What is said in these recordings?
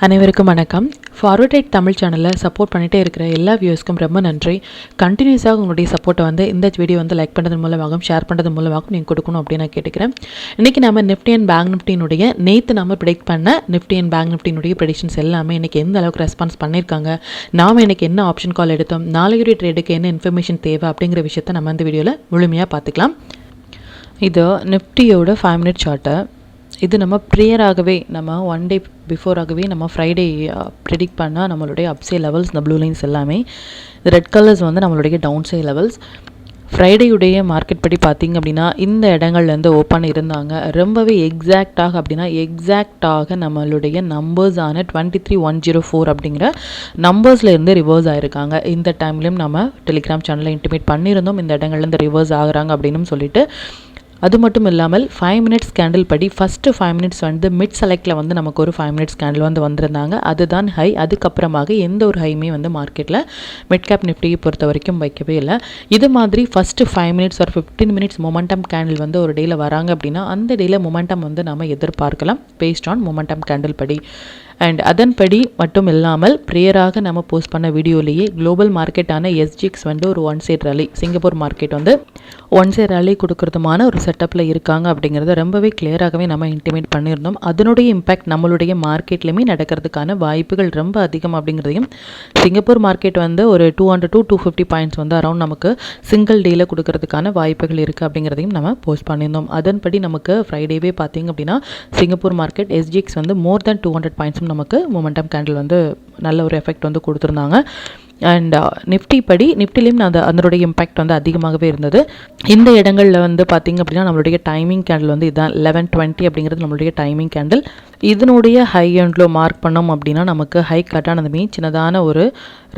அனைவருக்கும் வணக்கம். Forward right Tamil சேனலில் சப்போர்ட் பண்ணிகிட்டே இருக்கிற எல்லா வியூஸ்க்கும் ரொம்ப நன்றி. கண்டினியூஸாக உங்களுடைய சப்போர்ட்டை இந்த வீடியோ லைக் பண்ணுறது மூலமாகவும் ஷேர் பண்ணுறது மூலமாகவும் நீங்கள் கொடுக்கணும் அப்படின்னு நான் கேட்டுக்கிறேன். இன்றைக்கி நம்ம நிஃப்டி அண்ட் பேங்க் நிஃப்டினுடைய நேற்று நம்ம ப்ரிடிக்ட் பண்ண நிஃப்டி அண்ட் பேங்க் நிஃப்டினுடைய ப்ரெடிக்ஷன்ஸ் எல்லாமே இன்றைக்கி எந்த அளவுக்கு ரெஸ்பான்ஸ் பண்ணியிருக்காங்க, நாம் இன்றைக்கி என்ன ஆப்ஷன் கால் எடுத்தோம், நாளையுடைய ட்ரேடுக்கு என்ன இன்ஃபர்மேஷன் தேவை அப்படிங்கிற விஷயத்தை நம்ம இந்த வீடியோவில் முழுமையாக பார்த்துக்கலாம். இது நிஃப்டியோட 5 மினிட் சார்ட்டை. இது நம்ம ப்ரேயராகவே நம்ம 1 டே பிஃபோராகவே நம்ம ஃப்ரைடே ப்ரிடிக்ட் பண்ணால் நம்மளுடைய அப்சே லெவல்ஸ், இந்த ப்ளூ லைன்ஸ் எல்லாமே இந்த ரெட் கலர்ஸ் நம்மளுடைய டவுன் சே லெவல்ஸ். ஃப்ரைடேயுடைய மார்க்கெட் படி பார்த்திங்க அப்படின்னா இந்த இடங்கள்லேருந்து ஓப்பன் இருந்தாங்க. ரொம்பவே எக்ஸாக்டாக நம்மளுடைய நம்பர்ஸான 23,104 அப்படிங்கிற நம்பர்ஸில் இருந்து ரிவர்ஸ் ஆகிருக்காங்க. இந்த டைம்லேயும் நம்ம டெலிகிராம் சேனலில் இன்டிமேட் பண்ணியிருந்தோம் இந்த இடங்கள்லேருந்து ரிவர்ஸ் ஆகுறாங்க அப்படின்னு சொல்லிட்டு. அது மட்டும் இல்லாமல் 5 மினிட்ஸ் கேண்டில் படி ஃபஸ்ட்டு 5 மினிட்ஸ் மிட் செலக்டில் நமக்கு ஒரு 5 மினிட்ஸ் கேண்டில் வந்திருந்தாங்க. அதுதான் ஹை. அதுக்கப்புறமாக எந்த ஒரு ஹையுமே மார்க்கெட்டில் மிட் கேப் நிஃப்டியை பொறுத்த வரைக்கும் வைக்கவே இல்லை. இது மாதிரி ஃபஸ்ட்டு 5 மினிட்ஸ் ஒரு 15 மினிட்ஸ் மொமெண்டம் கேண்டில் ஒரு டேயில் வராங்க அப்படின்னா அந்த டேயில் மொமெண்டம் நம்ம எதிர்பார்க்கலாம் பேஸ்ட் ஆன் மொமெண்டம் கேண்டில் படி. அண்ட் அதன்படி மட்டும் இல்லாமல் ப்ரேயராக நம்ம போஸ்ட் பண்ண வீடியோலேயே குளோபல் மார்க்கெட்டான எஸ்ஜிஎக்ஸ் ஒரு 1 side rally, Singapore market 1 side rally கொடுக்கறதுமான ஒரு செட்டப்பில் இருக்காங்க அப்படிங்கிறத ரொம்பவே கிளியராகவே நம்ம இன்டிமேட் பண்ணியிருந்தோம். அதனுடைய இம்பேக்ட் நம்மளுடைய மார்க்கெட்லையுமே நடக்கிறதுக்கான வாய்ப்புகள் ரொம்ப அதிகம் அப்படிங்கிறதையும், சிங்கப்பூர் மார்க்கெட் ஒரு 200 to 250 பாயிண்ட்ஸ் அரௌண்ட் நமக்கு சிங்கிள் டேயில் கொடுக்கறதுக்கான வாய்ப்புகள் இருக்குது அப்படிங்கிறதையும் நம்ம போஸ்ட் பண்ணியிருந்தோம். அதன்படி நமக்கு ஃப்ரைடேவே பார்த்திங்க அப்படின்னா சிங்கப்பூர் மார்க்கெட் எஸ்ஜிஎக்ஸ் மோர் தென் 200 பாயிண்ட்ஸும் நமக்கு மொமெண்டம் கேண்டில் நல்ல ஒரு எஃபெக்ட் கொடுத்துருந்தாங்க. அண்ட் நிஃப்டி படி நிஃப்டிலையும் அதனுடைய இம்பேக்ட் அதிகமாகவே இருந்தது. இந்த இடங்களில் பார்த்திங்க அப்படின்னா நம்மளுடைய டைமிங் கேண்டில் இதுதான் 11:20 அப்படிங்கிறது நம்மளுடைய டைமிங் கேண்டில். இதனுடைய ஹை அண்ட் லோ மார்க் பண்ணோம் அப்படின்னா நமக்கு ஹை கட்டானதுமே சின்னதான ஒரு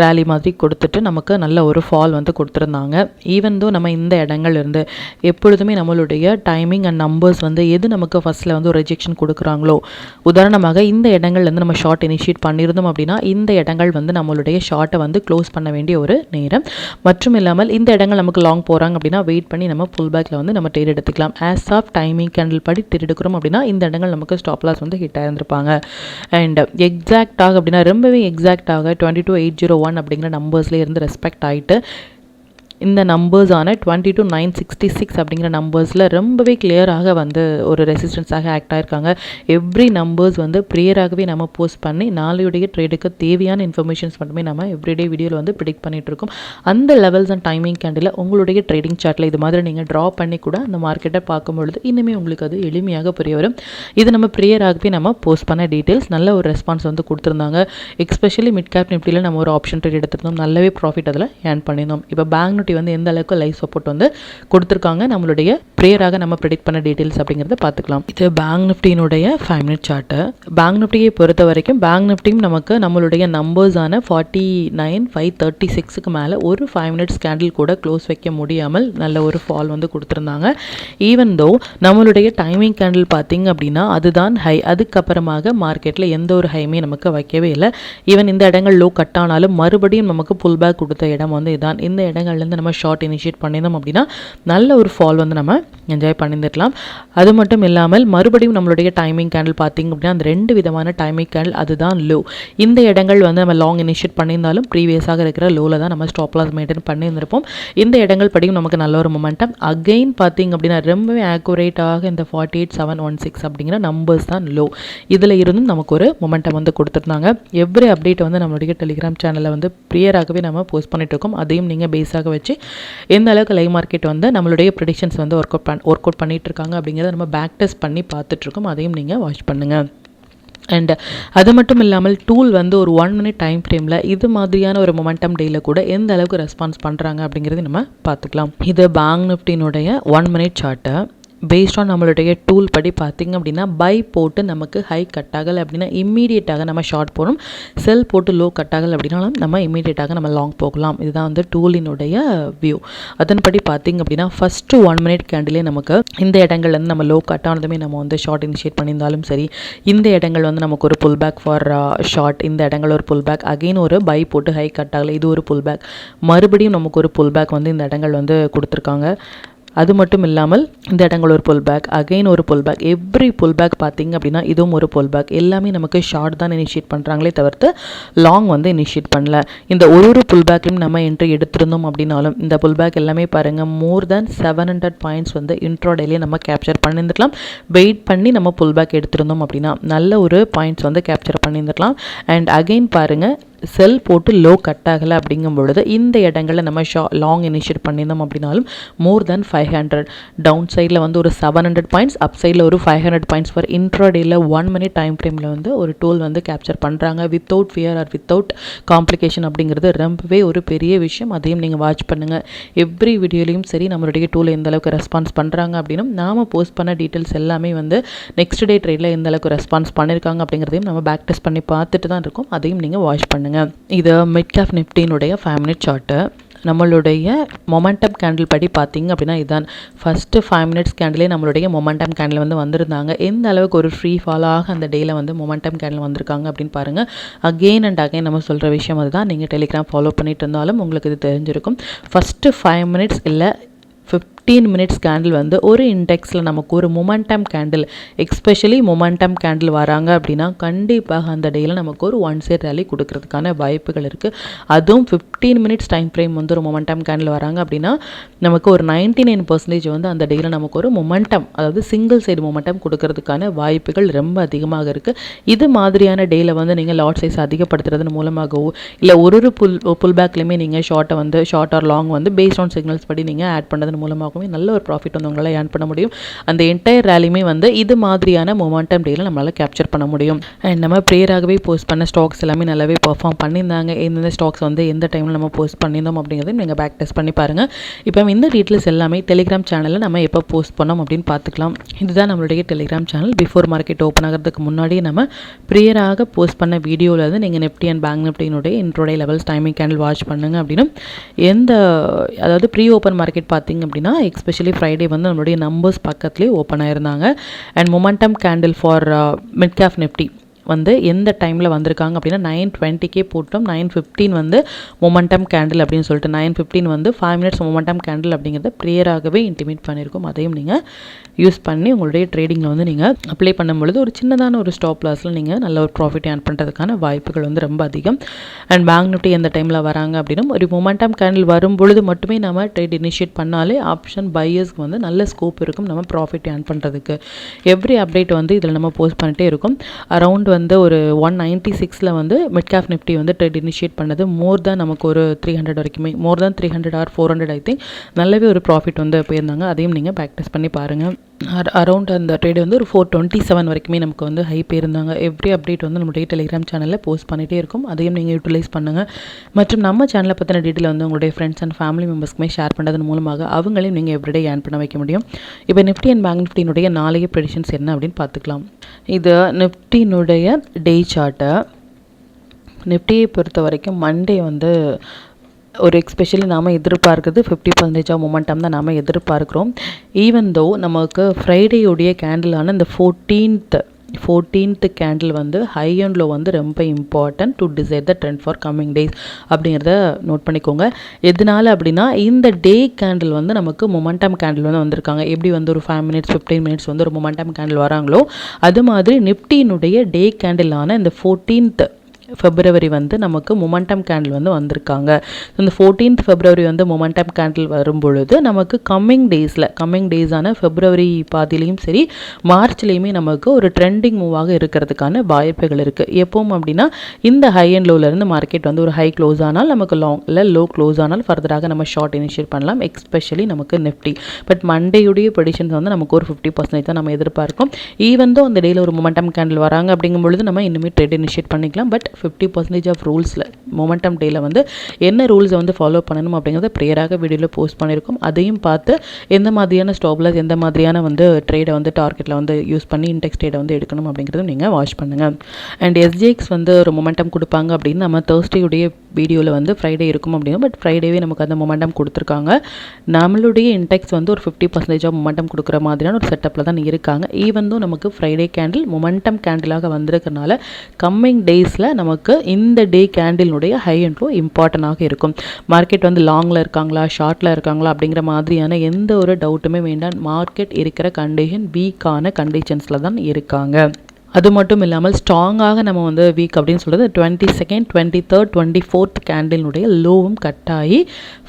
ரேலி மாதிரி கொடுத்துட்டு நமக்கு நல்ல ஒரு ஃபால் கொடுத்துருந்தாங்க. ஈவன் தோ நம்ம இந்த இடங்கள் இருந்து எப்பொழுதுமே நம்மளுடைய டைமிங் அண்ட் நம்பர்ஸ் எது நமக்கு ஃபஸ்ட்டில் ஒரு ரிஜெக்ஷன் கொடுக்குறாங்களோ, உதாரணமாக இந்த இடங்கள்லேருந்து நம்ம ஷார்ட் இனிஷியேட் பண்ணியிருந்தோம் அப்படின்னா இந்த இடங்கள் நம்மளுடைய ஷார்ட்டை க்ளோஸ் பண்ண வேண்டிய ஒரு நேரம். மற்றும் இல்லாமல் இந்த இடங்கள் நமக்கு லாங் போகிறாங்க அப்படின்னா வெயிட் பண்ணி நம்ம புல் பேக்கில் நம்ம ட்ரேட் எடுத்துக்கலாம். ஆஸ் ஆஃப் டைமிங் கேண்டில் படி ட்ரேட் எடுக்கிறோம் அப்படின்னா இந்த இடங்கள் நமக்கு ஸ்டாப் லாஸ் ஹிட் ஆயிருந்திருப்பாங்க. அண்ட் எக்ஸாக்டாக அப்படின்னா ரொம்பவே எக்ஸாக்டாக 22,801 அப்படிங்கிற நம்பர்ஸ்லேயே இருந்து ரெஸ்பெக்ட் ஆகிட்டு இந்த நம்பர்ஸான 22,966 அப்படிங்கிற நம்பர்ஸில் ரொம்பவே கிளியராக ஒரு ரெசிஸ்டன்ஸாக ஆக்ட் ஆகிருக்காங்க. எவ்ரி நம்பர்ஸ் ப்ரேயராகவே நம்ம போஸ்ட் பண்ணி நாளையுடைய ட்ரேடுக்கு தேவையான இன்ஃபர்மேஷன்ஸ் மட்டுமே நம்ம எவ்ரிடே வீடியோவில் ப்ரிடிக்ட் பண்ணிகிட்ருக்கோம். அந்த லெவல்ஸ் அண்ட் டைமிங் கேண்டில் உங்களுடைய ட்ரேடிங் சார்ட்டில் இது மாதிரி நீங்கள் ட்ரா பண்ணி கூட அந்த மார்க்கெட்டை பார்க்கும்பொழுது இன்னுமே உங்களுக்கு அது எளிமையாக புரிய வரும். இது நம்ம ப்ரேயராகவே நம்ம போஸ்ட் பண்ண டீட்டெயில்ஸ் நல்ல ஒரு ரெஸ்பான்ஸ் கொடுத்துருந்தாங்க. எஸ்பெஷலி மிட் கேப் நிஃப்டியில் நம்ம ஒரு ஆப்ஷன் ட்ரேட் எடுத்திருந்தோம், நல்லாவே ப்ராஃபிட் அதில் ஏர்ன் பண்ணியிருந்தோம். இப்போ பேங்க் நிஃப்டி எந்த அளவுக்கு லைவ் சப்போர்ட் கொடுத்துருக்காங்க, நம்மளுடைய ப்ரேயராக நம்ம ப்ரெடிக்ட் பண்ண டீட்டெயில்ஸ் அப்படிங்கிறத பார்த்துக்கலாம். இது பேங்க் நிஃப்டியினுடைய 5 மினிட் சார்ட்டு. பேங்க் நிஃப்டியை பொறுத்த வரைக்கும் பேங்க் நிஃப்டியும் நமக்கு நம்மளுடைய நம்பர்ஸான 49,536க்கு மேலே ஒரு 5 மினிட்ஸ் கேண்டில் கூட க்ளோஸ் வைக்க முடியாமல் நல்ல ஒரு ஃபால் கொடுத்துருந்தாங்க. ஈவன் தோ நம்மளுடைய டைமிங் கேண்டில் பார்த்திங்க அப்படின்னா அதுதான் ஹை. அதுக்கப்புறமாக மார்க்கெட்டில் எந்த ஒரு ஹையுமே நமக்கு வைக்கவே இல்லை. ஈவன் இந்த இடங்கள் லோ கட் ஆனாலும் மறுபடியும் நமக்கு புல் பேக் கொடுத்த இடம் இதுதான். இந்த இடங்கள்லேருந்து நம்ம ஷார்ட் இனிஷியேட் பண்ணியிருந்தோம் அப்படின்னா நல்ல ஒரு ஃபால் நம்ம என்ஜாய் பண்ணியிருக்கலாம். அது மட்டும் இல்லாமல் மறுபடியும் நம்மளுடைய டைமிங் கேண்டில் பார்த்திங்க அப்படின்னா அந்த 2 விதமான டைமிங் கேண்டில் அதுதான் லோ. இந்த இடங்கள் நம்ம லாங் இனிஷியேட் பண்ணியிருந்தாலும் ப்ரீவியஸாக இருக்கிற லோவில் தான் நம்ம ஸ்டாப் லாஸ் மெயின்டைன் பண்ணியிருந்திருப்போம். இந்த இடங்கள் படியும் நமக்கு நல்ல ஒரு மொமெண்டம். அகெயின் பார்த்திங்க அப்படின்னா ரொம்பவே ஆக்குரேட்டாக இந்த 48,716 அப்படிங்கிற நம்பர்ஸ் தான் லோ. இதில் இருந்தும் நமக்கு ஒரு மொமெண்டம் கொடுத்துருந்தாங்க. எவ்ரி அப்டேட் நம்மளுடைய டெலிகிராம் சேனலில் ப்ரேயராகவே நம்ம போஸ்ட் பண்ணிட்டு இருக்கோம். அதையும் நீங்கள் பேஸாக வச்சு எந்த அளவுக்கு லைவ் மார்க்கெட் நம்மளுடைய ப்ரெடிக்ஷன்ஸ் ஒர்க் அவுட் பண்ணிட்டு இருக்காங்க அப்படிங்கிறத நம்ம பேக் டெஸ்ட் பண்ணி பார்த்துட்ருக்கோம். அதையும் நீங்கள் வாட்ச் பண்ணுங்கள். அண்ட் அது மட்டும் இல்லாமல் டூல் ஒரு 1 மினிட் டைம் ஃப்ரேமில் இது மாதிரியான ஒரு மொமெண்டம் டேயில் கூட எந்த அளவுக்கு ரெஸ்பான்ஸ் பண்ணுறாங்க அப்படிங்கிறது நம்ம பார்த்துக்கலாம். இது பேங்க் நிஃப்டியினுடைய 1 மினிட் சார்ட்டு. பேஸ்ட் ஆன் நம்மளுடைய டூல் படி பார்த்திங்க அப்படின்னா பை போட்டு நமக்கு ஹை கட் ஆகலை அப்படின்னா இம்மீடியட்டாக நம்ம ஷார்ட் போகணும். செல் போட்டு லோ கட் ஆகலை அப்படின்னாலும் நம்ம இம்மீடியட்டாக நம்ம லாங் போகலாம். இதுதான் டூலினுடைய வியூ. அதன்படி பார்த்திங்க அப்படின்னா ஃபஸ்ட்டு 1 மினிட் கேண்டிலே நமக்கு இந்த இடங்கள்லேருந்து நம்ம லோ கட் ஆனதுமே நம்ம ஷார்ட் இனிஷியேட் பண்ணியிருந்தாலும் சரி, இந்த இடங்கள் நமக்கு ஒரு புல் பேக் ஃபார் ஷார்ட், இந்த இடங்கள் ஒரு புல் பேக், அகெயின் ஒரு பை போட்டு ஹை கட் ஆகலை, இது ஒரு புல் பேக், மறுபடியும் நமக்கு ஒரு புல் பேக் இந்த இடங்கள் கொடுத்துருக்காங்க. அது மட்டும் இல்லாமல் இந்த இடங்கள் ஒரு புல் பேக், அகைன் ஒரு pull back, every pull back பார்த்தீங்க அப்படின்னா இதுவும் ஒரு புல் பேக். எல்லாமே நமக்கு ஷார்ட் தான் இனிஷியேட் பண்ணுறாங்களே தவிர்த்து லாங் வந்து இனிஷியேட் பண்ணல. இந்த ஒரு புல் பேக்லையும் நம்ம என்ட்ரி எடுத்திருந்தோம் அப்படின்னாலும் இந்த புல் பேக் எல்லாமே பாருங்கள் மோர் தேன் 700 பாயிண்ட்ஸ் வந்து இன்ட்ரோடேலேயே நம்ம கேப்சர் பண்ணியிருந்துக்கலாம். வெயிட் பண்ணி நம்ம புல் பேக் எடுத்திருந்தோம் அப்படின்னா நல்ல ஒரு பாயிண்ட்ஸ் வந்து கேப்சர் பண்ணியிருந்துக்கலாம். அண்ட் அகைன் பாருங்கள் செல் போட்டு லோ கட் ஆகலை அப்படிங்கும் பொழுது இந்த இடங்களில் நம்ம லாங் இனிஷியேட் பண்ணியிருந்தோம் அப்படின்னாலும் மோர் தென் 500 டவுன் சைடில் வந்து ஒரு 700 பாயிண்ட்ஸ், அப் சைடில் ஒரு 500 பாயிண்ட்ஸ் ஃபார் இன்ட்ராடேயில் 1 மினிட் டைம் ஃப்ரேமில் வந்து ஒரு டூல் வந்து கேப்சர் பண்ணுறாங்க without fear or without complication அப்படிங்கிறது ரொம்பவே ஒரு பெரிய விஷயம். அதையும் நீங்கள் வாட்ச் பண்ணுங்கள். எவ்ரி வீடியோலையும் சரி நம்மளுடைய டூல் எந்த அளவுக்கு ரெஸ்பான்ஸ் பண்ணுறாங்க அப்படின்னும் நாம் போஸ்ட் பண்ண டீட்டெயில்ஸ் எல்லாமே வந்து நெக்ஸ்ட் டே ட்ரேடில் எந்த அளவுக்கு ரெஸ்பான்ஸ் பண்ணியிருக்காங்க அப்படிங்கிறதையும் நம்ம பேக் டெஸ்ட் பண்ணி பார்த்துட்டு தான் இருக்கோம். அதையும் நீங்கள் வாட்ச் பண்ணுங்கள். இது மிட் கேப் நிஃப்டியினுடைய 5 மினிட் சார்ட்டு. நம்மளுடைய மொமெண்டம் கேண்டில் படி பார்த்தீங்க அப்படின்னா இதுதான் ஃபஸ்ட்டு 5 மினிட்ஸ் கேண்டிலே நம்மளுடைய மொமெண்டம் கேண்டில் வந்து வந்திருந்தாங்க. எந்த அளவுக்கு ஒரு ஃப்ரீ ஃபாலாக அந்த டேயில் வந்து மொமெண்டம் கேண்டில் வந்திருக்காங்க அப்படின்னு பாருங்கள். அகெயின் அண்ட் அகைன் நம்ம சொல்கிற விஷயம் அதுதான். நீங்கள் டெலிகிராம் ஃபாலோ பண்ணிட்டு இருந்தாலும் உங்களுக்கு இது தெரிஞ்சிருக்கும். ஃபஸ்ட்டு 5 மினிட்ஸ் இல்லை 15 மினிட்ஸ் கேண்டில் வந்து ஒரு இண்டெக்ஸில் நமக்கு ஒரு momentum candle, especially momentum candle வராங்க அப்படின்னா கண்டிப்பாக அந்த டேயில் நமக்கு ஒரு ஒன் சைட் ரேலி கொடுக்கறதுக்கான வாய்ப்புகள் இருக்குது. அதுவும் 15 மினிட்ஸ் டைம் ஃப்ரேம் வந்து ஒரு மொமெண்டம் கேண்டில் வராங்க அப்படின்னா நமக்கு ஒரு 99% வந்து அந்த டேயில் நமக்கு ஒரு மொமெண்டம், அதாவது சிங்கிள் சைடு மொமெண்டம் கொடுக்கறதுக்கான வாய்ப்புகள் ரொம்ப அதிகமாக இருக்குது. இது மாதிரியான டேயில் வந்து நீங்கள் லாட் சைஸ் அதிகப்படுத்துறதன் மூலமாகவோ இல்லை ஒரு புல் பேக்லையுமே நீங்கள் ஷார்ட் ஆர் லாங் வந்து பேஸ்ட் ஆன் சிக்னல்ஸ் படி நீங்கள் ஆட் பண்ணது மூலமாகவே நல்ல ஒரு ப்ராஃபிட் வந்து உங்களால் ஏர்ன் பண்ண முடியும். அந்த என்டையர் ரேலியுமே வந்து இது மாதிரியான மொமெண்டம் டேல நம்மளால் கேப்சர் பண்ண முடியும். அண்ட் நம்ம ப்ரேயராகவே போஸ்ட் பண்ண ஸ்டாக்ஸ் எல்லாமே நல்லாவே பெர்ஃபார்ம் பண்ணியிருந்தாங்க. எந்தெந்த ஸ்டாக்ஸ் வந்து எந்த டைமில் நம்ம போஸ்ட் பண்ணியிருந்தோம் அப்படிங்கிறத நீங்கள் பேக் டெஸ்ட் பண்ணி பாருங்கள். இப்போ இந்த டீட்டெயில்ஸ் எல்லாமே டெலிகிராம் சேனலில் நம்ம எப்போ போஸ்ட் பண்ணோம் அப்படின்னு பார்த்துக்கலாம். இதுதான் நம்மளுடைய Telegram channel. Before market open ஆகிறதுக்கு முன்னாடியே நம்ம ப்ரேயராக போஸ்ட் பண்ண வீடியோவில் வந்து நீங்கள் நிஃப்டி அண்ட் பேங்க் நிஃப்டியினுடைய intraday levels timing candle watch பண்ணுங்க அப்படின்னு. அதாவது ப்ரீ ஓப்பன் மார்க்கெட் பார்த்தீங்க அப்படின்னா எஸ்பெஷலி ஃப்ரைடே வந்து நம்மளுடைய நம்பர்ஸ் பக்கத்துலேயே ஓப்பன் ஆயிருந்தாங்க. And momentum candle for mid cap Nifty வந்து எந்த டைமில் வந்திருக்காங்க அப்படின்னா 9:20 போட்டோம். 9:15 வந்து மொமெண்டம் கேண்டில் அப்படின்னு சொல்லிட்டு 9:15 வந்து 5 மினிட்ஸ் மொமெண்டம் கேண்டில் அப்படிங்கிறத ப்ரேயராகவே இன்டிமேட் பண்ணியிருக்கோம். அதையும் நீங்கள் யூஸ் பண்ணி உங்களுடைய ட்ரேடிங்கில் வந்து நீங்கள் அப்ளை பண்ணும்பொழுது ஒரு சின்னதான ஒரு ஸ்டாப் லாஸில் நீங்கள் நல்ல ஒரு ப்ராஃபிட் ஏர்ன் பண்ணுறதுக்கான வாய்ப்புகள் வந்து ரொம்ப அதிகம். அண்ட் பேங்க் நிஃப்டி எந்த டைமில் வராங்க அப்படின்னா ஒரு மொமெண்டம் கேண்டில் வரும் பொழுது மட்டுமே நம்ம ட்ரேட் இனிஷியேட் பண்ணாலே ஆப்ஷன் பையர்ஸ்க்கு வந்து நல்ல ஸ்கோப் இருக்கும் நம்ம ப்ராஃபிட் ஏர்ன் பண்ணுறதுக்கு. எவ்ரி அப்டேட் வந்து இதில் நம்ம போஸ்ட் பண்ணிட்டே இருக்கும். அரௌண்ட் வந்து ஒரு 196 வந்து மிட் கேப் நிஃப்டி வந்து ட்ரேட் இனிஷியேட் பண்ணது மோர் தான் நமக்கு ஒரு 300 வரைக்குமே, மோர் தான் 300 ஆர் 400 ஐ திங்க் நல்லாவே ஒரு ப்ராஃபிட் வந்து போயிருந்தாங்க. அதையும் நீங்கள் ப்ராக்டிஸ் பண்ணி பாருங்கள். அரௌண்ட் அந்த ட்ரேட் வந்து ஒரு 427 வரைக்குமே நமக்கு வந்து ஹை போயிருந்தாங்க. எவ்ரி அப்டேட் வந்து நம்மளுடைய டெலிகிராம் சேனலில் போஸ்ட் பண்ணிகிட்டே இருக்கும். அதையும் நீங்கள் யூட்டிலைஸ் பண்ணுங்கள். மற்றும் நம்ம சேனலை பற்றின டீட்டெயில் வந்து உங்களுடைய ஃப்ரெண்ட்ஸ் அண்ட் ஃபேமிலி மெம்பர்ஸ்க்குமே ஷேர் பண்ணுறதன் மூலமாக அவங்களையும் நீங்கள் எவ்ரிடே ஏர்ன் பண்ண வைக்க முடியும். இப்போ நிஃப்டி அண்ட் பேங்க் நிஃப்டியினுடைய நாளைய ப்ரெடிஷன்ஸ் என்ன அப்படின்னு பார்த்துக்கலாம். இது நிஃப்டியினுடைய டே சார்ட்டை. நிஃப்டியை பொறுத்த வரைக்கும் மண்டே வந்து ஒரு எக்ஸ்பெஷலி நாம் எதிர்பார்க்குறது 50% மொமெண்டம் தான் நாம் எதிர்பார்க்குறோம். ஈவன் தோ நமக்கு ஃப்ரைடேயுடைய கேண்டிலான இந்த 14th கேண்டில் வந்து ஹை அண்ட் லோ வந்து ரொம்ப important to decide the trend for coming days அப்படிங்கிறத நோட் பண்ணிக்கோங்க. எதனால அப்படின்னா இந்த டே கேண்டில் வந்து நமக்கு மொமெண்டம் கேண்டில் வந்து வந்திருக்காங்க. எப்படி வந்து ஒரு 5 மினிட்ஸ் 15 மினிட்ஸ் வந்து ஒரு மொமெண்டம் கேண்டில் வராங்களோ அது மாதிரி நிஃப்டியினுடைய டே கேண்டிலான இந்த 14th ஃபெப்ரவரி வந்து நமக்கு மொமெண்டம் கேண்டில் வந்து வந்திருக்காங்க. இந்த 14th ஃபெப்ரவரி வந்து மொமெண்டம் கேண்டில் வரும்பொழுது நமக்கு கம்மிங் டேஸான ஃபெப்ரவரி பாதிலையும் சரி மார்ச்லேயுமே நமக்கு ஒரு ட்ரெண்டிங் மூவாக இருக்கிறதுக்கான வாய்ப்புகள் இருக்குது. எப்பவும் அப்படின்னா இந்த ஹை அண்ட் லோலேருந்து மார்க்கெட் வந்து ஒரு ஹை க்ளோஸ் ஆனால் நமக்கு லாங் இல்லை லோ க்ளோஸ் ஆனால் ஃபர்தராக நம்ம ஷார்ட் இனிஷியேட் பண்ணலாம். எஸ்பெஷலி நமக்கு நிஃப்டி. பட் மண்டேயுடைய ப்ரெடிஷன்ஸ் வந்து நமக்கு ஒரு 50% தான் நம்ம எதிர்பார்க்கும். ஈவன் தோ அந்த டேயில் ஒரு மொமெண்டம் கேண்டில் வராங்க அப்படிங்கும்பொழுது நம்ம இன்னுமே ட்ரேட் இனிஷியேட் பண்ணிக்கலாம். பட் 50% ஆஃப் ரூல்ஸில் மொமெண்டம் டேயில் வந்து என்ன ரூல்ஸை வந்து ஃபாலோ பண்ணணும் அப்படிங்கிறத ப்ரேயராக வீடியோவில் போஸ்ட் பண்ணியிருக்கோம். அதையும் பார்த்து எந்த மாதிரியான ஸ்டாப்லாஸ் எந்த மாதிரியான வந்து ட்ரேடை வந்து டார்கெட்டில் வந்து யூஸ் பண்ணி இன்டெக்ஸ் ட்ரேடை வந்து எடுக்கணும் அப்படிங்கிறதும் நீங்கள் வாட்ச் பண்ணுங்கள். அண்ட் எஸ்ஜிஎக்ஸ் வந்து ஒரு மொமெண்டம் கொடுப்பாங்க அப்படின்னு நம்ம தேர்ஸ்டேயுடைய வீடியோவில் வந்து ஃப்ரைடே இருக்கும் அப்படின்னா, பட் ஃப்ரைடேவே நமக்கு அந்த மொமெண்டம் கொடுத்துருக்காங்க. நம்மளுடைய இன்டெக்ஸ் வந்து ஒரு 50% ஆஃப் மொமெண்டம் கொடுக்குற மாதிரியான ஒரு செட்டப்பில் தான் இருக்காங்க. ஈவன் நமக்கு ஃப்ரைடே கேண்டில் மொமெண்டம் கேண்டிலாக வந்திருக்கனால கம்மிங் டேஸில் நமக்கு இந்த டே கேண்டிலுடைய ஹை அண்ட் லோ இம்பார்ட்டண்டாக இருக்கும். மார்க்கெட் வந்து லாங்கில் இருக்காங்களா ஷார்ட்டில் இருக்காங்களா அப்படிங்கிற மாதிரியான எந்த ஒரு டவுட்டுமே வேண்டாம். மார்க்கெட் இருக்கிற கண்டிஷன் வீக்கான கண்டிஷன்ஸில் தான் இருக்காங்க. அது மட்டும் இல்லாமல் ஸ்ட்ராங்காக நம்ம வந்து வீக் அப்படின்னு சொல்கிறது 22nd 23rd 24th கேண்டிலுடைய லோவும் கட் ஆகி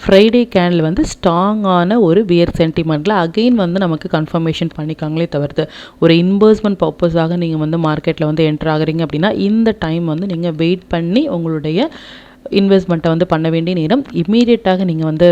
ஃப்ரைடே கேண்டில் வந்து ஸ்ட்ராங்கான ஒரு வியர் சென்டிமெண்ட்டில் அகெயின் வந்து நமக்கு கன்ஃபர்மேஷன் பண்ணிக்காங்களே தவிர்த்து ஒரு இன்வெஸ்ட்மெண்ட் பர்பஸாக நீங்கள் வந்து மார்க்கெட்டில் வந்து என்டர் ஆகுறீங்க அப்படின்னா இந்த டைம் வந்து நீங்கள் வெயிட் பண்ணி உங்களுடைய இன்வெஸ்ட்மெண்ட்டை வந்து பண்ண வேண்டிய நேரம். இம்மீடியட்டாக நீங்கள் வந்து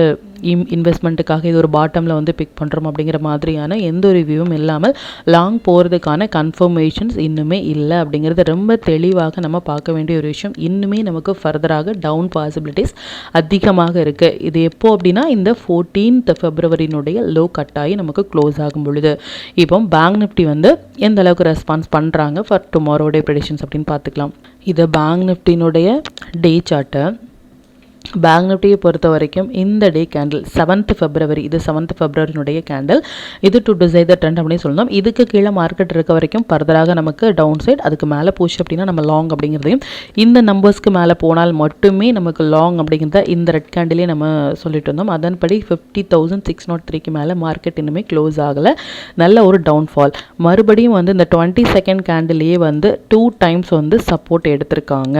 இன்வெஸ்ட்மெண்ட்டுக்காக இது ஒரு பாட்டமில் வந்து பிக் பண்ணுறோம் அப்படிங்கிற மாதிரியான எந்த ஒரு வியூவும் இல்லாமல் லாங் போகிறதுக்கான கன்ஃபர்மேஷன்ஸ் இன்னுமே இல்லை அப்படிங்கிறது ரொம்ப தெளிவாக நம்ம பார்க்க வேண்டிய ஒரு விஷயம். இன்னுமே நமக்கு ஃபர்தராக டவுன் பாசிபிலிட்டிஸ் அதிகமாக இருக்குது. இது எப்போ அப்படின்னா இந்த 14th February லோ கட்டாகி நமக்கு க்ளோஸ் ஆகும் பொழுது. இப்போ பேங்க் நிஃப்டி வந்து எந்த அளவுக்கு ரெஸ்பான்ஸ் பண்ணுறாங்க ஃபார் டுமாரோடைய ப்ரெடிக்ஷன்ஸ் அப்படின்னு பார்த்துக்கலாம். இது பேங்க் நிஃப்டினுடைய டே சார்ட்டு. பேங்க் நிஃப்டியை பொறுத்த வரைக்கும் இந்த டே கேண்டில் 7th February, இது 7th February கேண்டில். இது டு டிசைட் த ட்ரெண்ட் அப்படின்னு சொல்லணும். இதுக்கு கீழே மார்க்கெட் இருக்க வரைக்கும் ஃபர்தராக நமக்கு டவுன் சைட், அதுக்கு மேலே போச்சு அப்படின்னா நம்ம லாங் அப்படிங்கிறதையும், இந்த நம்பர்ஸ்க்கு மேலே போனால் மட்டுமே நமக்கு லாங் அப்படிங்கிறத இந்த ரெட் கேண்டிலே நம்ம சொல்லிட்டு இருந்தோம். அதன்படி 50,603க்கு மேலே மார்க்கெட் இன்னுமே க்ளோஸ் ஆகலை. நல்ல ஒரு டவுன்ஃபால். மறுபடியும் வந்து இந்த 22nd கேண்டிலேயே வந்து 2 times வந்து சப்போர்ட் எடுத்திருக்காங்க.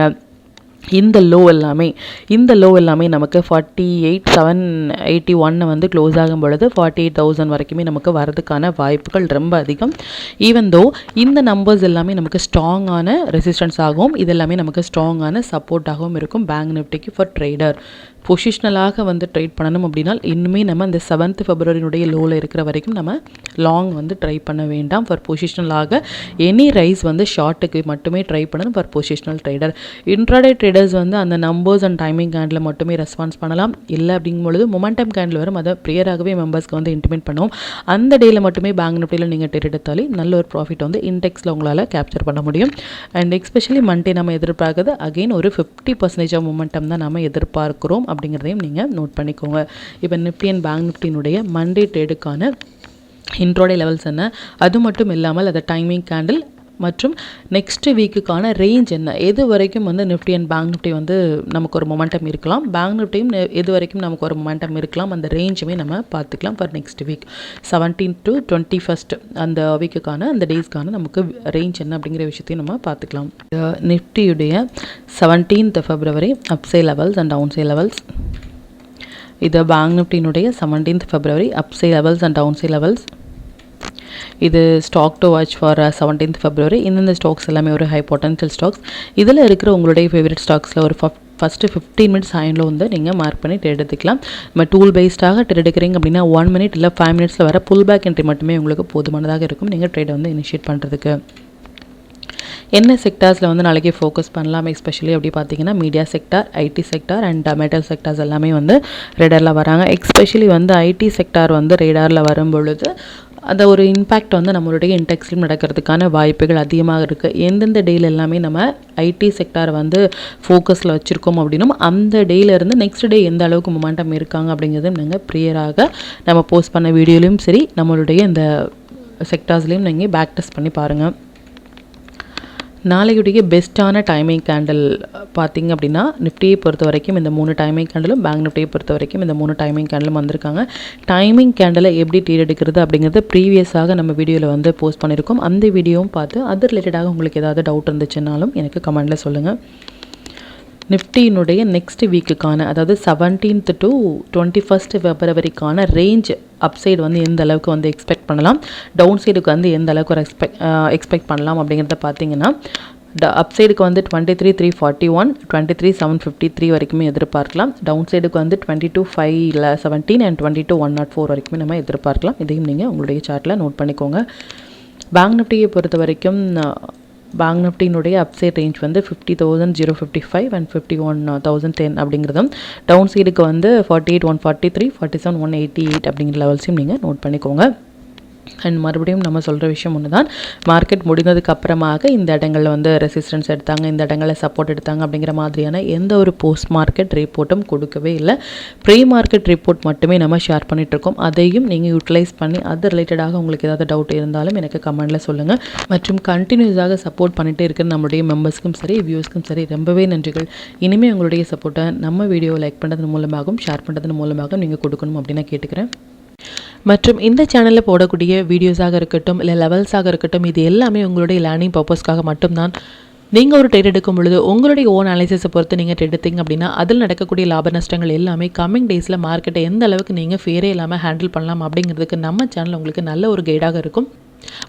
இந்த லோ எல்லாமே நமக்கு 48,781 வந்து க்ளோஸ் ஆகும் பொழுது 48,000 வரைக்குமே நமக்கு வரதுக்கான வாய்ப்புகள் ரொம்ப அதிகம். ஈவன் தோ இந்த நம்பர்ஸ் எல்லாமே நமக்கு ஸ்ட்ராங்கான ரெசிஸ்டன்ஸ் ஆகும், இது எல்லாமே நமக்கு ஸ்ட்ராங்கான சப்போர்ட்டாகவும் இருக்கும் பேங்க் நிஃப்டிக்கு ஃபார் ட்ரேடர். பொசிஷ்னலாக வந்து ட்ரேட் பண்ணணும் அப்படின்னா இன்னுமே நம்ம இந்த 7th February லோவில் இருக்கிற வரைக்கும் நம்ம லாங் வந்து ட்ரை பண்ண வேண்டாம். ஃபார் பொசிஷ்னலாக எனி ரைஸ் வந்து ஷார்ட்டுக்கு மட்டுமே ட்ரை பண்ணணும் ஃபார் பொசிஷ்னல் ட்ரேடர். இன்ட்ராடே ட்ரேடர்ஸ் வந்து அந்த நம்பர்ஸ் அண்ட் டைமிங் கேண்டில் மட்டுமே ரெஸ்பான்ஸ் பண்ணலாம். இல்லை அப்படிங்கும்பொழுது மொமெண்டம் கேண்டில் வரும், அதை ப்ரியராகவே மெம்பர்ஸ்க்கு வந்து இன்டிமேட் பண்ணுவோம். அந்த டேயில் மட்டுமே பேங்க் நிஃப்டியில் நீங்கள் ட்ரேட் எடுத்தாலே நல்ல ஒரு ப்ராஃபிட் வந்து இன்டெக்ஸில் உங்களால் கேப்சர் பண்ண முடியும். அண்ட் எஸ்பெஷலி மண்டே நம்ம எதிர்பார்க்குறது அகெயின் ஒரு 50% ஆஃப் மொமெண்டம் தான் நம்ம எதிர்பார்க்குறோம் அப்படிங்கிறதையும் நீங்கள் நோட் பண்ணிக்கோங்க. இப்போ நிஃப்டி அண்ட் பேங்க் நிஃப்டியினுடைய மண்டே ட்ரேடுக்கான இன்ட்ரோடே லெவல்ஸ் என்ன, அது மட்டும் இல்லாமல் அந்த டைமிங் கேண்டில் மற்றும் நெக்ஸ்ட் வீக்குக்கான ரேஞ்ச் என்ன, எது வரைக்கும் வந்து நிஃப்டி அண்ட் பேங்க் நிஃப்டி வந்து நமக்கு ஒரு மொமெண்டம் இருக்கலாம், பேங்க் நிஃப்டியும் எது வரைக்கும் நமக்கு ஒரு மொமெண்டம் இருக்கலாம், அந்த ரேஞ்சுமே நம்ம பார்த்துக்கலாம் for next week 17th to 21st அந்த வீக்குக்கான அந்த டேஸ்க்கான நமக்கு ரேஞ்ச் என்ன அப்படிங்கிற விஷயத்தையும் நம்ம பார்த்துக்கலாம். நிஃப்டியுடைய 17th February upside levels and downside levels. இது பேங்க் நிஃப்டியினுடைய 17th February upside levels and downside levels. இது stock to watch for 17th February. இந்த ஸ்டாக்ஸ் எல்லாமே ஒரு ஹை பொட்டன்ஷியல் ஸ்டாக்ஸ். இதில் இருக்கிற உங்களுடைய ஃபேவரட் ஸ்டாக்ஸில் ஒரு ஃபஸ்ட்டு 15 minutes ஹைண்டில் வந்து நீங்கள் மார்க் பண்ணி ட்ரேட் எடுத்துக்கலாம். நம்ம டூல் பேஸ்டாக ட்ரேட் எடுக்கிறீங்க அப்படின்னா 1 minute இல்லை 5 minutes வர புல் பேக் என்ட்ரி மட்டுமே உங்களுக்கு போதுமானதாக இருக்கும் நீங்கள் ட்ரேடை வந்து இனிஷியேட் பண்ணுறதுக்கு. என்ன செக்டார்ஸில் வந்து நாளைக்கு ஃபோக்கஸ் பண்ணலாம் எஸ்பெஷலி அப்படி பார்த்தீங்கன்னா media sector, IT sector and metal sectors எல்லாமே வந்து ரேடாரில் வராங்க. எஸ்பெஷலி வந்து ஐடி செக்டார் வந்து ரேடாரில் வரும் பொழுது அந்த ஒரு இம்பேக்ட் வந்து நம்மளுடைய இன்டெக்ஸ்லையும் நடக்கிறதுக்கான வாய்ப்புகள் அதிகமாக இருக்குது. எந்தெந்த டேயில் எல்லாமே நம்ம ஐடி செக்டார் வந்து ஃபோக்கஸில் வச்சுருக்கோம் அப்படின்னும் அந்த டேயிலேருந்து நெக்ஸ்ட் டே எந்த அளவுக்கு மொமெண்டம் இருக்காங்க அப்படிங்கிறதும் நீங்கள் ப்ரியராக நம்ம போஸ்ட் பண்ண வீடியோலையும் சரி நம்மளுடைய இந்த செக்டார்ஸ்லேயும் நீங்கள் பேக் டெஸ்ட் பண்ணி பாருங்கள். நாளையுடைய பெஸ்ட்டான டைமிங் கேண்டில் பார்த்திங்க அப்படின்னா நிஃப்டியை பொறுத்த வரைக்கும் இந்த 3 டைமிங் கேண்டிலும் பேங்க் நிஃப்டியை பொறுத்த வரைக்கும் இந்த 3 டைமிங் கேண்டிலும் வந்திருக்காங்க. டைமிங் கேண்டிலை எப்படி ட்ரேட் எடுக்கிறது அப்படிங்கிறது ப்ரீவியஸாக நம்ம வீடியோவில் வந்து போஸ்ட் பண்ணியிருக்கோம். அந்த வீடியோவும் பார்த்து அது ரிலேட்டடாக உங்களுக்கு ஏதாவது டவுட் இருந்துச்சுன்னாலும் எனக்கு கமெண்டில் சொல்லுங்கள். நிஃப்டியினுடைய நெக்ஸ்ட் வீக்குக்கான அதாவது 17th to 21st Februaryக்கான range upside வந்து எந்த அளவுக்கு வந்து எக்ஸ்பெக்ட் பண்ணலாம், டவுன் சைடுக்கு வந்து எந்த அளவுக்கு ஒரு எக்ஸ்பெக்ட் பண்ணலாம் அப்படிங்கிறத பார்த்தீங்கன்னா அப்சைடுக்கு வந்து 23,341, 23,753 வரைக்குமே எதிர்பார்க்கலாம். டவுன் சைடுக்கு வந்து 22,517 அண்ட் 22,104 வரைக்குமே நம்ம எதிர்பார்க்கலாம். இதையும் நீங்கள் உங்களுடைய சார்ட்டில் நோட் பண்ணிக்கோங்க. பேங்க் நிஃப்டியை பொறுத்த வரைக்கும் பேங்க் நிஃப்டியினுடைய அப்சைட் ரேஞ்ச் வந்து 50,055 அண்ட் 51,010 அப்படிங்கிறதும், டவுன் சைடுக்கு வந்து 48,143, 47,188 அப்படிங்கிற லெவல்ஸையும் நீங்கள் நோட் பண்ணிக்கோங்க. அண்ட் மறுபடியும் நம்ம சொல்கிற விஷயம் ஒன்று தான், மார்க்கெட் முடிந்ததுக்கு அப்புறமாக இந்த இடங்களில் வந்து ரெசிஸ்டன்ஸ் எடுத்தாங்க, இந்த இடங்களில் சப்போர்ட் எடுத்தாங்க அப்படிங்கிற மாதிரியான எந்த ஒரு போஸ்ட் மார்க்கெட் ரிப்போர்ட்டும் கொடுக்கவே இல்லை. ப்ரீ மார்க்கெட் ரிப்போர்ட் மட்டுமே நம்ம ஷேர் பண்ணிகிட்ருக்கோம். அதையும் நீங்கள் யூட்டிலைஸ் பண்ணி அது ரிலேட்டடாக உங்களுக்கு ஏதாவது டவுட் இருந்தாலும் எனக்கு கமெண்டில் சொல்லுங்கள். மற்றும் கண்டினியூஸாக சப்போர்ட் பண்ணிகிட்டே இருக்கிற நம்மளுடைய மெம்பர்ஸ்க்கும் சரி வியூஸ்க்கும் சரி ரொம்பவே நன்றிகள். இனிமேல் உங்களுடைய சப்போர்ட்டை நம்ம வீடியோ லைக் பண்ணுறதன் மூலமாகவும் ஷேர் பண்ணுறதன் மூலமாகவும் நீங்கள் கொடுக்கணும் அப்படின்னு நான் கேட்டுக்கிறேன். மற்றும் இந்த சேனலில் போடக்கூடிய வீடியோஸாக இருக்கட்டும் இல்லை லெவல்ஸாக இருக்கட்டும், இது எல்லாமே உங்களுடைய லேர்னிங் பர்பஸ்க்காக மட்டும்தான். நீங்கள் ஒரு ட்ரேட் எடுக்கும் பொழுது உங்களுடைய ஓன் அனாலிசிஸை பொறுத்து நீங்கள் ட்ரேட் எடுத்தீங்க அப்படின்னா அதில் நடக்கக்கூடிய லாப நஷ்டங்கள் எல்லாமே கம்மிங் டேஸில் மார்க்கெட்டை எந்த அளவுக்கு நீங்கள் ஃபேரே இல்லாமல் ஹேண்டில் பண்ணலாம் அப்படிங்கிறதுக்கு நம்ம சேனல் உங்களுக்கு நல்ல ஒரு கைடாக இருக்கும்.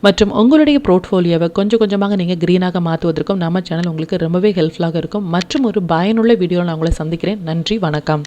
மற்றும் உங்களுடைய போர்ட்ஃபோலியோவை கொஞ்சம் கொஞ்சமாக நீங்கள் க்ரீனாக மாற்றுவதற்கும் நம்ம சேனல் உங்களுக்கு ரொம்பவே ஹெல்ப்ஃபுல்லாக இருக்கும். மற்றும் ஒரு பயனுள்ள வீடியோவில் நான் உங்களை சந்திக்கிறேன். நன்றி, வணக்கம்.